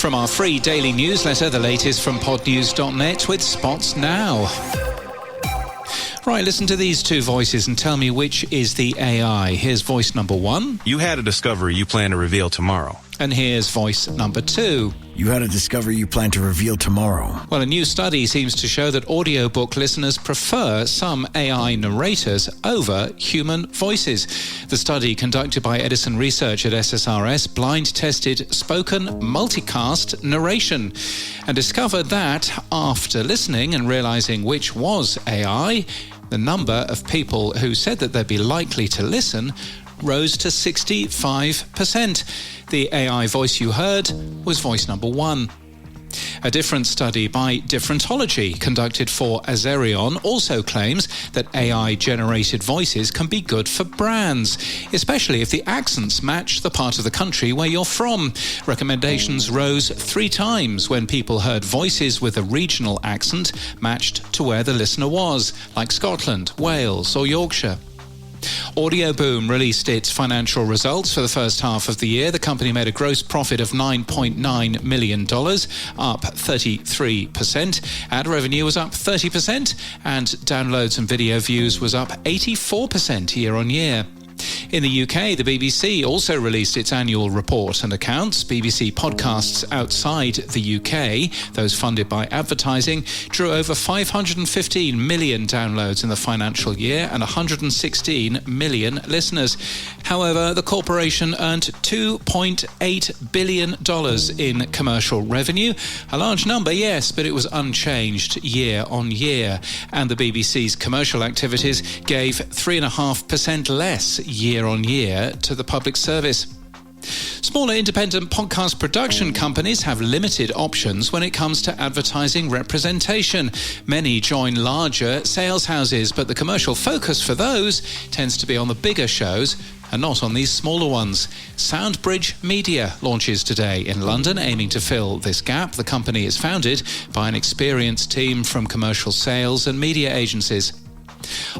From our free daily newsletter, the latest from podnews.net with Spots Now. Right, listen to these two voices and tell me which is the AI. Here's voice number 1. You had a discovery you plan to reveal tomorrow. And here's voice number 2. You had a discovery you plan to reveal tomorrow. Well, a new study seems to show that audiobook listeners prefer some AI narrators over human voices. The study, conducted by Edison Research at SSRS, blind-tested spoken multicast narration and discovered that after listening and realizing which was AI, the number of people who said that they'd be likely to listen rose to 65%. The AI voice you heard was voice number 1. A different study by Differentology, conducted for Azerion, also claims that AI-generated voices can be good for brands, especially if the accents match the part of the country where you're from. Recommendations rose 3 times when people heard voices with a regional accent matched to where the listener was, like Scotland, Wales or Yorkshire. Audioboom released its financial results for the first half of the year. The company made a gross profit of $9.9 million, up 33%. Ad revenue was up 30%, and downloads and video views was up 84% year on year. In the UK, the BBC also released its annual report and accounts. BBC podcasts outside the UK, those funded by advertising, drew over 515 million downloads in the financial year and 116 million listeners. However, the corporation earned $2.8 billion in commercial revenue. A large number, yes, but it was unchanged year on year. And the BBC's commercial activities gave 3.5% less year on year to the public service. Smaller independent podcast production companies have limited options when it comes to advertising representation. Many join larger sales houses, but the commercial focus for those tends to be on the bigger shows and not on these smaller ones. Soundbridge Media launches today in London, aiming to fill this gap. The company is founded by an experienced team from commercial sales and media agencies.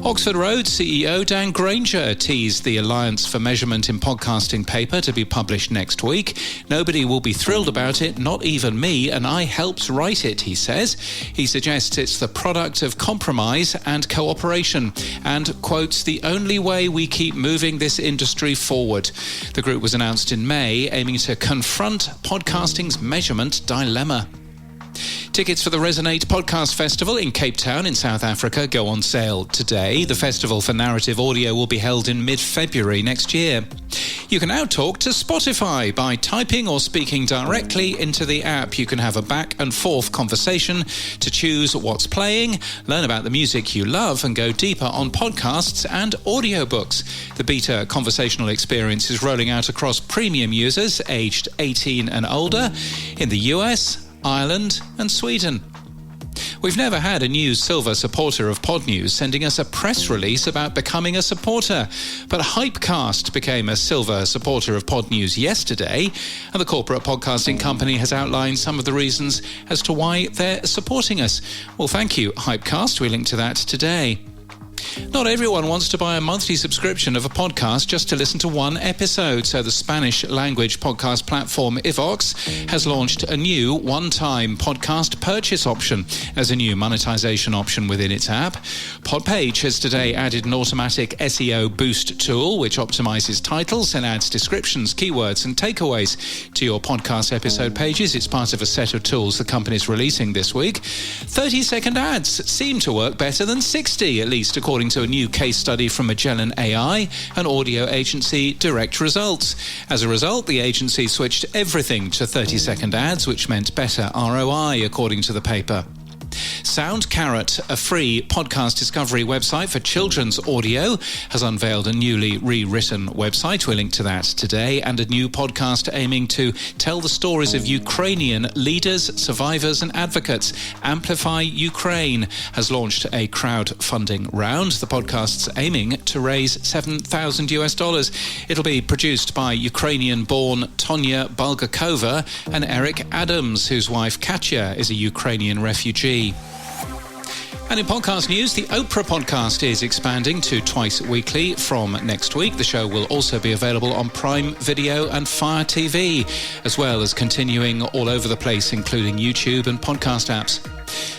Oxford Road CEO Dan Granger teased the Alliance for Measurement in Podcasting paper to be published next week. Nobody will be thrilled about it, not even me, and I helped write it, he says. He suggests it's the product of compromise and cooperation and quotes, the only way we keep moving this industry forward. The group was announced in May, aiming to confront podcasting's measurement dilemma. Tickets for the Resonate Podcast Festival in Cape Town in South Africa go on sale today. The Festival for Narrative Audio will be held in mid-February next year. You can now talk to Spotify by typing or speaking directly into the app. You can have a back and forth conversation to choose what's playing, learn about the music you love, and go deeper on podcasts and audiobooks. The beta conversational experience is rolling out across premium users aged 18 and older in the US, Ireland and Sweden. We've never had a new silver supporter of Pod News sending us a press release about becoming a supporter, but Hypecast became a silver supporter of Pod News yesterday, and the corporate podcasting company has outlined some of the reasons as to why they're supporting us. Well, thank you, Hypecast. We link to that today. Not everyone wants to buy a monthly subscription of a podcast just to listen to one episode, so the Spanish language podcast platform Ivox has launched a new one-time podcast purchase option as a new monetization option within its app. Podpage has today added an automatic SEO boost tool which optimizes titles and adds descriptions, keywords and takeaways to your podcast episode pages. It's part of a set of tools the company's releasing this week. 30-second ads seem to work better than 60, at least according to a new case study from Magellan AI, an audio agency, Direct Results. As a result, the agency switched everything to 30-second ads, which meant better ROI, according to the paper. Sound Carrot, a free podcast discovery website for children's audio, has unveiled a newly rewritten website. We'll link to that today, and a new podcast aiming to tell the stories of Ukrainian leaders, survivors and advocates. Amplify Ukraine has launched a crowdfunding round. The podcast's aiming to raise $7,000. It'll be produced by Ukrainian-born Tonya Bulgakova and Eric Adams, whose wife Katya is a Ukrainian refugee. And in podcast news, the Oprah podcast is expanding to twice weekly from next week. The show will also be available on Prime Video and Fire TV, as well as continuing all over the place, including YouTube and podcast apps.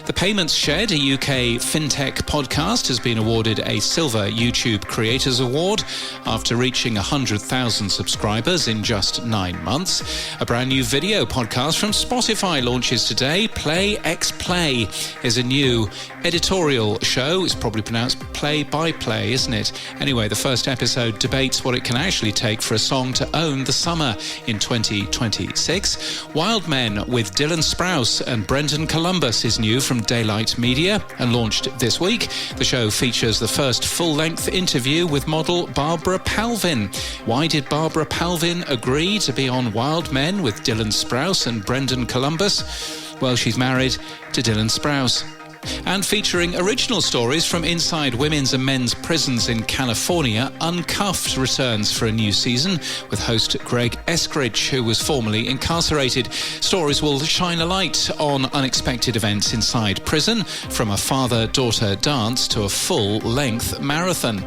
The Payments Shed, a UK fintech podcast, has been awarded a Silver YouTube Creators Award after reaching 100,000 subscribers in just 9 months. A brand new video podcast from Spotify launches today. Play X Play is a new editorial show. It's probably pronounced play by play, isn't it? Anyway, the first episode debates what it can actually take for a song to own the summer in 2026. Wild Men with Dylan Sprouse and Brendan Columbus is new from Daylight Media and launched this week. The show features the first full-length interview with model Barbara Palvin. Why did Barbara Palvin agree to be on Wild Men with Dylan Sprouse and Brendan Columbus? Well, she's married to Dylan Sprouse. And featuring original stories from inside women's and men's prisons in California, Uncuffed returns for a new season with host Greg Eskridge, who was formerly incarcerated. Stories will shine a light on unexpected events inside prison, from a father-daughter dance to a full-length marathon.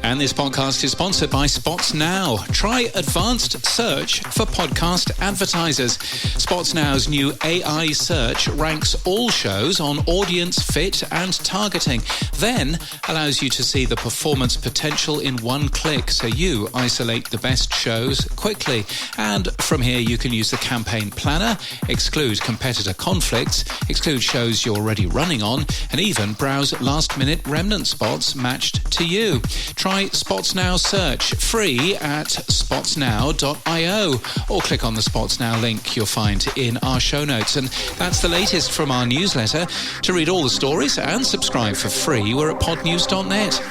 And this podcast is sponsored by Spots Now. Try advanced search for podcast advertisers. Spots Now's new AI search ranks all shows on audience fit and targeting, then allows you to see the performance potential in one click, so you isolate the best shows quickly. And from here you can use the campaign planner, exclude competitor conflicts, exclude shows you're already running on, and even browse last-minute remnant spots matched to you. Try Spots Now search free at spotsnow.io or click on the Spots Now link you'll find in our show notes. And that's the latest from our newsletter. To read all the stories and subscribe for free, we're at podnews.net.